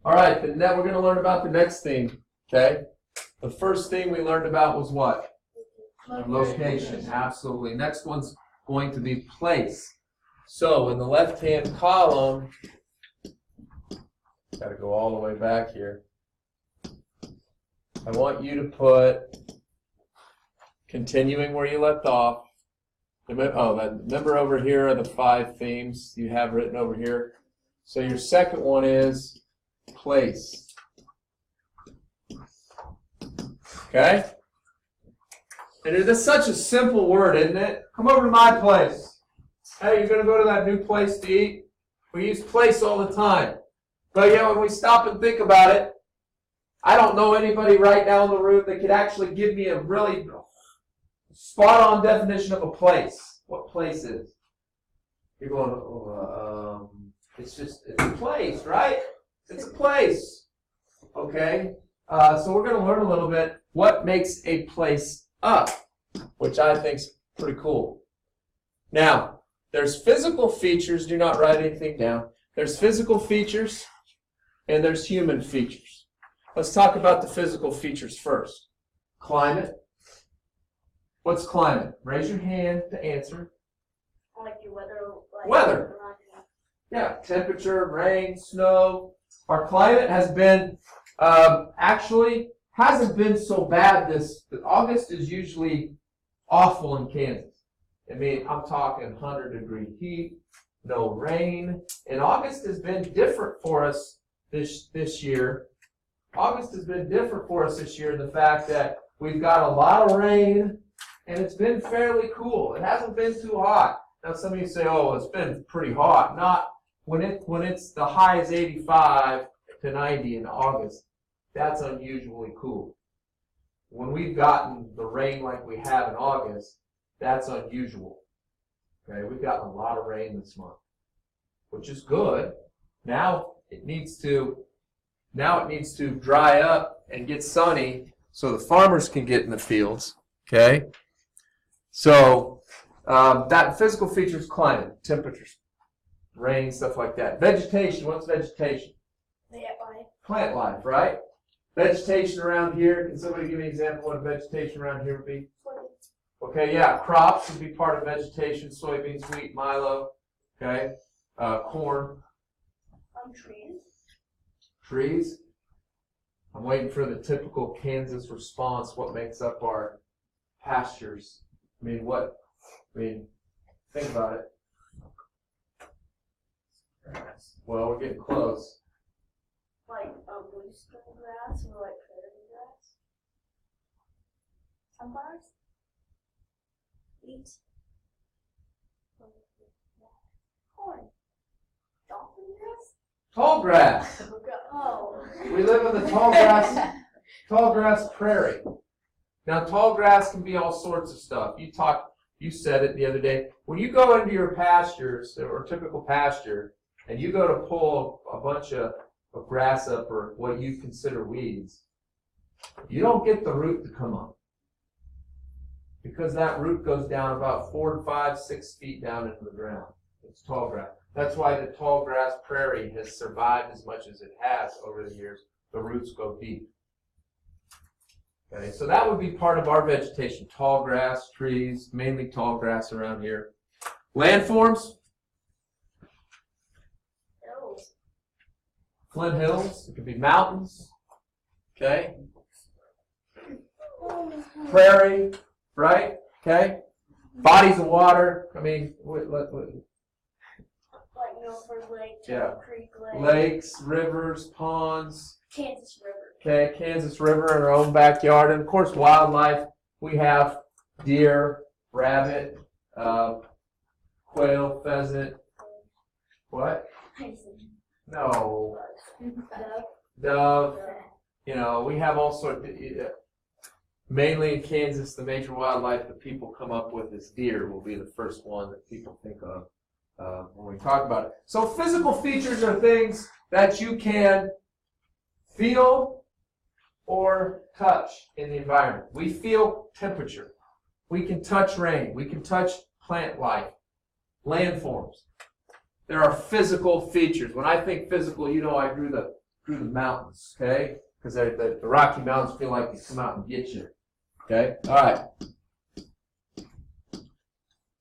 All right, then now we're going to learn about the next theme, okay? The first theme we learned about was what? Location, absolutely. Next one's going to be place. So in the left-hand column, got to go all the way back here. I want you to put, continuing where you left off. Remember over here are the 5 themes you have written over here. So your second one is place. Okay? And it is such a simple word, isn't it? Come over to my place. Hey, you're going to go to that new place to eat? We use place all the time. But yeah, when we stop and think about it, I don't know anybody right now in the room that could actually give me a really spot-on definition of a place. What place is? You're going, it's a place, right? It's a place. Okay? So we're going to learn a little bit what makes a place up, which I think is pretty cool. Now, there's physical features. Do not write anything down. There's physical features and there's human features. Let's talk about the physical features first. Climate. What's climate? Raise your hand to answer. Like your weather. Weather. Yeah, temperature, rain, snow. Our climate has been, actually, hasn't been so bad August is usually awful in Kansas. I mean, I'm talking 100-degree heat, no rain. And August has been different for us this year. August has been different for us this year in the fact that we've got a lot of rain and it's been fairly cool. It hasn't been too hot. Now some of you say, oh, it's been pretty hot. Not when it's the high is 85 to 90 in August. That's unusually cool. When we've gotten the rain like we have in August, that's unusual. Okay, we've gotten a lot of rain this month, which is good. Now it needs to dry up and get sunny so the farmers can get in the fields. Okay, so that physical features: climate, temperatures, rain, stuff like that. Vegetation. What's vegetation? Plant life, right? Vegetation around here. Can somebody give me an example of what vegetation around here would be? Okay, yeah, crops would be part of vegetation. Soybeans, wheat, milo. Okay, corn. Trees. Trees. I'm waiting for the typical Kansas response. What makes up our pastures? Think about it. Well, we're getting close. Like bluestone grass or like prairie grass? Sunflowers? Wheat? Corn? Dolphin grass? Tall grass. Oh. We live in the tall grass prairie. Now, tall grass can be all sorts of stuff. You said it the other day. When you go into your pastures, or typical pasture, and you go to pull a bunch of grass up or what you consider weeds, you don't get the root to come up. Because that root goes down about 4 to 5, 6 feet down into the ground. It's tall grass. That's why the tall grass prairie has survived as much as it has over the years. The roots go deep. Okay, so that would be part of our vegetation. Tall grass, trees, mainly tall grass around here. Landforms. Hills. Flint Hills. It could be mountains. Okay. Prairie, right? Okay. Bodies of water. Milford Lake, Yeah. Creek Lake. Lakes, rivers, ponds. Kansas River. Okay, Kansas River in our own backyard. And of course, wildlife. We have deer, rabbit, quail, pheasant. What? No. Dove. We have all sorts. Mainly in Kansas, the major wildlife that people come up with is deer. Will be the first one that people think of when we talk about it. So physical features are things that you can feel or touch in the environment. We feel temperature. We can touch rain. We can touch plant life, landforms. There are physical features. When I think physical, I drew the through the mountains, okay? Because the Rocky Mountains feel like they come out and get you, okay? All right.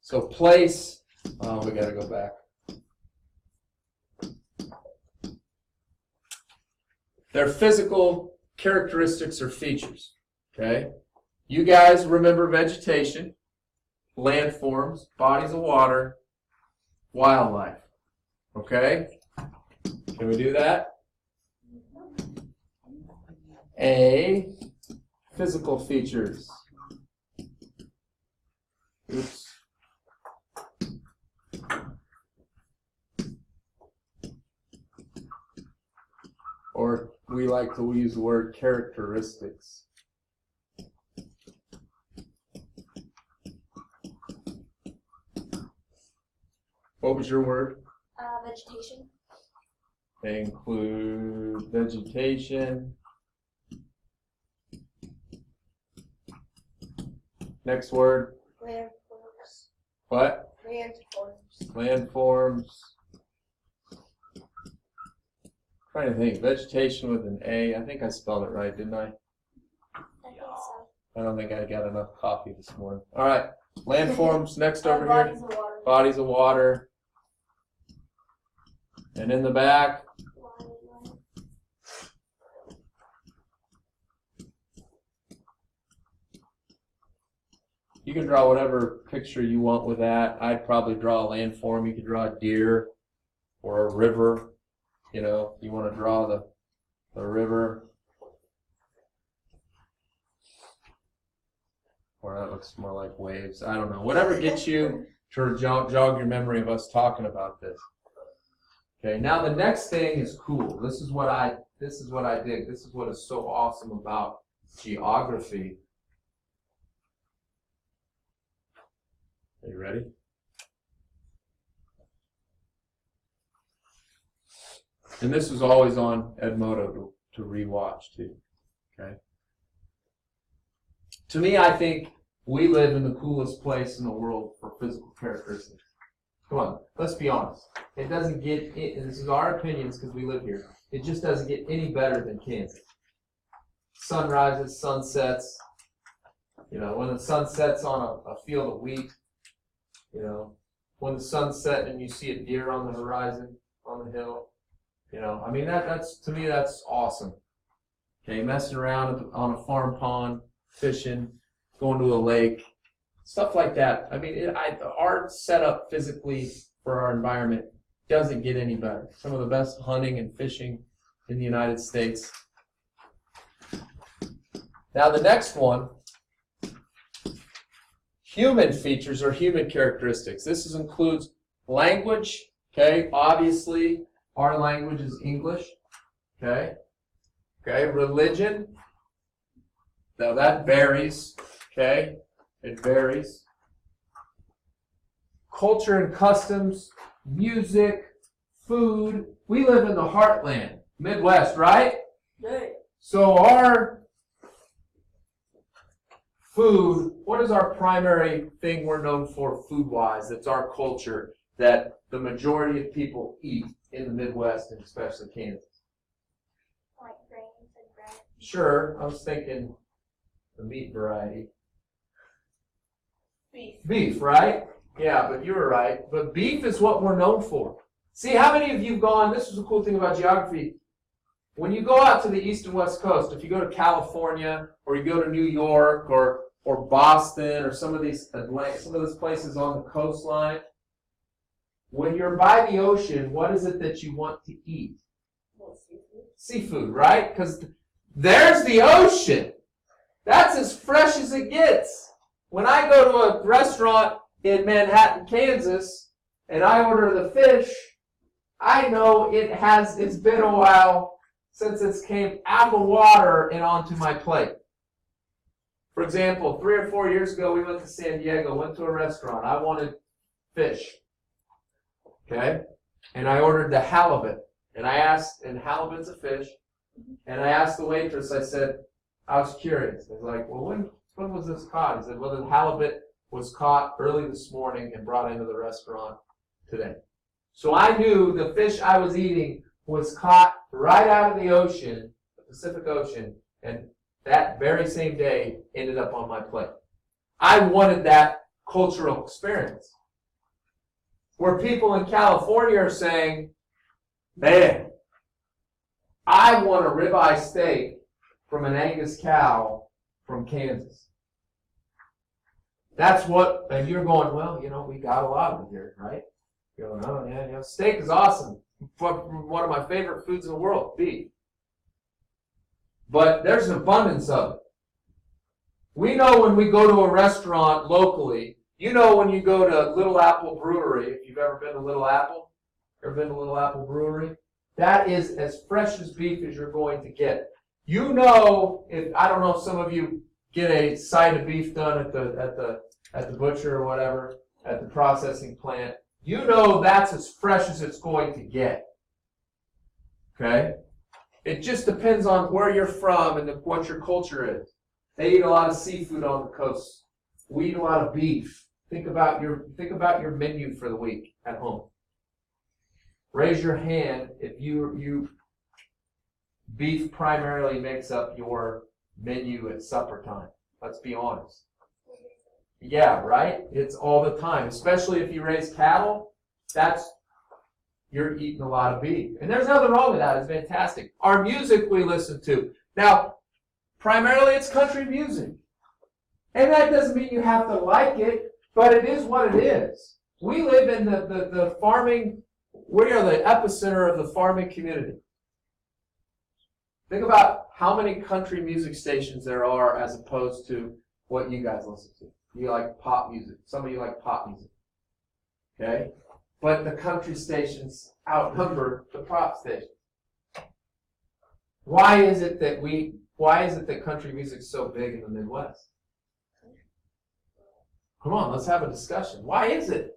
So place, oh, we got to go back. Their physical characteristics or features, okay? You guys remember vegetation, landforms, bodies of water, wildlife, okay? Can we do that? A, physical features. Oops. Or we like to use the word characteristics. What was your word? Vegetation. They include vegetation. Next word. Landforms. What? Landforms. Landforms. Trying to think. Vegetation with an A. I think I spelled it right, didn't I? I think so. I don't think I got enough coffee this morning. All right. Landforms next over Bodies here. of water. Bodies of water. And in the back. You can draw whatever picture you want with that. I'd probably draw a landform. You could draw a deer or a river. You know, you want to draw the river. Or that looks more like waves. I don't know. Whatever gets you to jog your memory of us talking about this. Okay, now the next thing is cool. This is what I dig. This is what is so awesome about geography. Are you ready? And this is always on Edmodo to rewatch too. Okay. To me, I think we live in the coolest place in the world for physical characteristics. Come on, let's be honest. It doesn't get, this is our opinions because we live here, it just doesn't get any better than Kansas. Sunrises, sunsets, you know, when the sun sets on a field of wheat, you know, when the sun's set and you see a deer on the horizon, on the hill, you know, I mean, that's to me, that's awesome. Okay, messing around on a farm pond, fishing, going to a lake, stuff like that. I mean, our setup physically for our environment doesn't get any better. Some of the best hunting and fishing in the United States. Now the next one, human features or human characteristics. This includes language, okay? Obviously, our language is English, okay? Okay, religion. Now that varies, okay? It varies. Culture and customs, music, food. We live in the heartland, Midwest, right? Yeah. So our food, what is our primary thing we're known for food-wise? That's our culture that the majority of people eat in the Midwest and especially Kansas. Like grains and bread. Sure, I was thinking the meat variety. Beef. Beef, right? Yeah, but you were right. But beef is what we're known for. See, how many of you have gone, this is the cool thing about geography, when you go out to the east and west coast, if you go to California, or you go to New York, or Boston, or some of these places on the coastline, when you're by the ocean, what is it that you want to eat? Well, seafood. Seafood, right? Because there's the ocean. That's as fresh as it gets. When I go to a restaurant in Manhattan, Kansas, and I order the fish, I know it's been a while since it's came out of the water and onto my plate. For example, 3 or 4 years ago, we went to San Diego, went to a restaurant. I wanted fish. Okay? And I ordered the halibut. And halibut's a fish. And I asked the waitress, I said, I was curious. I was like, well, when was this caught? He said, well, the halibut was caught early this morning and brought into the restaurant today. So I knew the fish I was eating was caught right out of the ocean, the Pacific Ocean, and that very same day ended up on my plate. I wanted that cultural experience. Where people in California are saying, man, I want a ribeye steak from an Angus cow from Kansas. That's what, and you're going, well, we got a lot of it here, right? You're going, oh, yeah, steak is awesome. One of my favorite foods in the world, beef. But there's an abundance of it. We know when we go to a restaurant locally, when you go to Little Apple Brewery, if you've ever been to Little Apple, Brewery, that is as fresh as beef as you're going to get. I don't know if some of you get a side of beef done at the butcher or whatever, at the processing plant. That's as fresh as it's going to get. Okay? It just depends on where you're from and what your culture is. They eat a lot of seafood on the coast. We eat a lot of beef. Think about your menu for the week at home. Raise your hand if beef primarily makes up your menu at supper time. Let's be honest. Yeah, right? It's all the time. Especially if you raise cattle, you're eating a lot of beef. And there's nothing wrong with that. It's fantastic. Our music we listen to. Now, primarily it's country music. And that doesn't mean you have to like it, but it is what it is. We live in the farming, we are the epicenter of the farming community. Think about how many country music stations there are as opposed to what you guys listen to. You like pop music. Some of you like pop music. Okay? But the country stations outnumber the pop stations. Why is it that country music is so big in the Midwest? Come on, let's have a discussion. Why is it?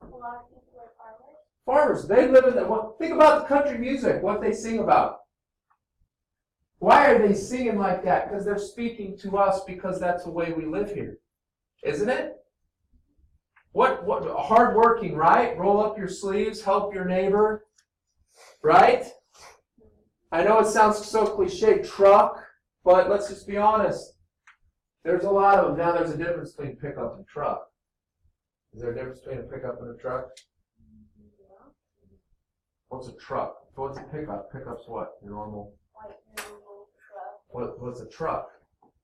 A lot of people are farmers. Farmers, they live in think about the country music, what they sing about. Why are they singing like that? Because they're speaking to us because that's the way we live here. Isn't it? What hardworking, right? Roll up your sleeves, help your neighbor. Right? I know it sounds so cliche, truck, but let's just be honest. There's a lot of them. Now there's a difference between pickup and truck. Is there a difference between a pickup and a truck? What's a truck? What's a pickup? Pickup's what? Your normal? Like normal truck. What's a truck?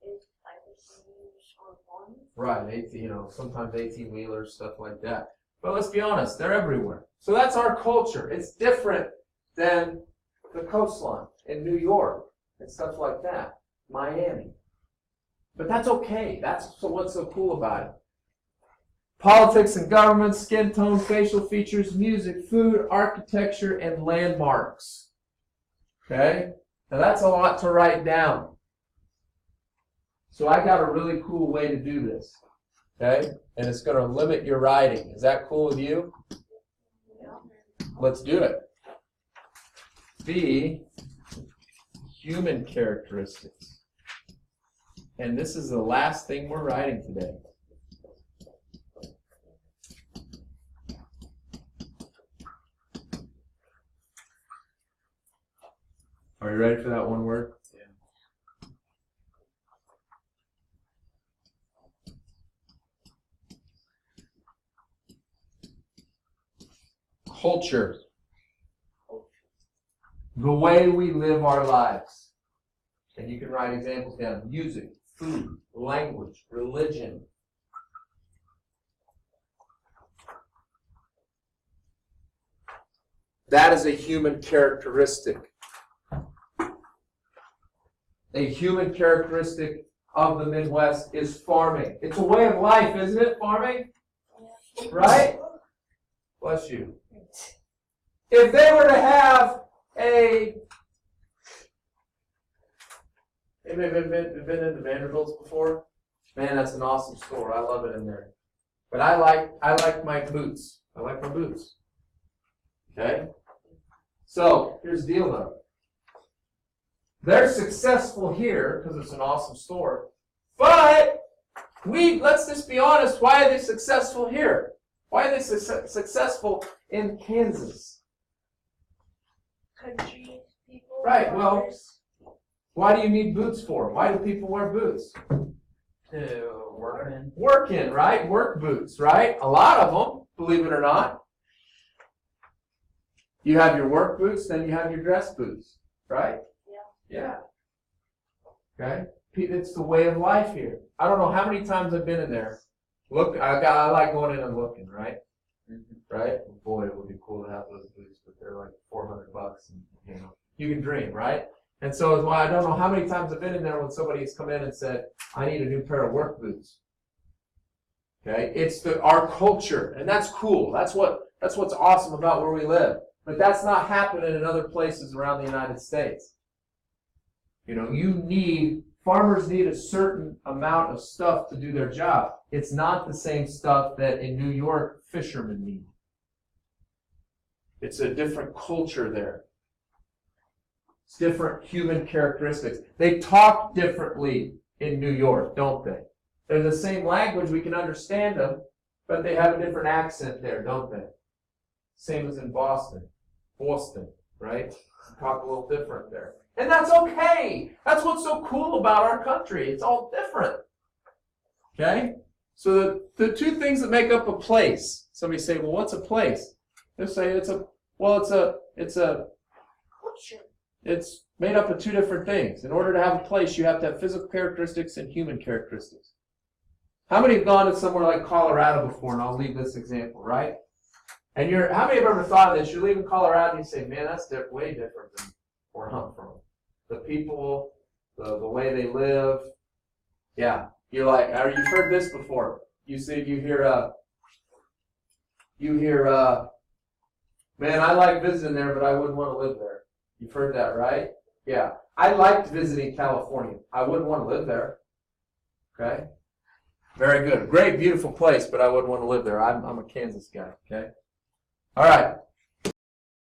It's like it's used on farms. Right, sometimes 18-wheelers, stuff like that. But let's be honest, they're everywhere. So that's our culture. It's different than the coastline in New York and stuff like that. Miami. But that's okay. What's so cool about it. Politics and government, skin tone, facial features, music, food, architecture, and landmarks. Okay? Now that's a lot to write down. So I got a really cool way to do this. Okay? And it's going to limit your writing. Is that cool with you? Let's do it. B, human characteristics. And this is the last thing we're writing today. Are you ready for that one word? Yeah. Culture. The way we live our lives. And you can write examples down. Music, food, language, religion. That is a human characteristic. A human characteristic of the Midwest is farming. It's a way of life, isn't it, farming? Right? Bless you. If they were to have have you been into Vanderbilt's before? Man, that's an awesome store. I love it in there. But I like my boots. I like my boots. Okay? So, here's the deal though. They're successful here because it's an awesome store. But let's just be honest, why are they successful here? Why are they successful in Kansas? Country. Right, well, why do you need boots for? Why do people wear boots? To work in. Work in, right? Work boots, right? A lot of them, believe it or not. You have your work boots, then you have your dress boots, right? Yeah. Okay? It's the way of life here. I don't know how many times I've been in there. Look, I like going in and looking, right? Right? Boy, it would be cool to have those boots, but they're like $400, and you can dream, right? And so it's why I don't know how many times I've been in there when somebody has come in and said, I need a new pair of work boots. Okay? It's our culture, and that's cool. That's what's awesome about where we live. But that's not happening in other places around the United States. Farmers need a certain amount of stuff to do their job. It's not the same stuff that in New York fishermen need. It's a different culture there. It's different human characteristics. They talk differently in New York, don't they? They're the same language, we can understand them, but they have a different accent there, don't they? Same as in Boston, right? Talk a little different there. And that's okay. That's what's so cool about our country. It's all different. Okay? So the two things that make up a place. Somebody say, well, what's a place? They'll say it's made up of two different things. In order to have a place, you have to have physical characteristics and human characteristics. How many have gone to somewhere like Colorado before? And I'll leave this example, right? And how many have ever thought of this? You're leaving Colorado and you say, man, that's way different than where I'm from. The people, the way they live. Yeah. You're like, you've heard this before. You hear, man, I like visiting there, but I wouldn't want to live there. You've heard that, right? Yeah. I liked visiting California. I wouldn't want to live there. Okay? Very good. Great, beautiful place, but I wouldn't want to live there. I'm a Kansas guy. Okay? All right.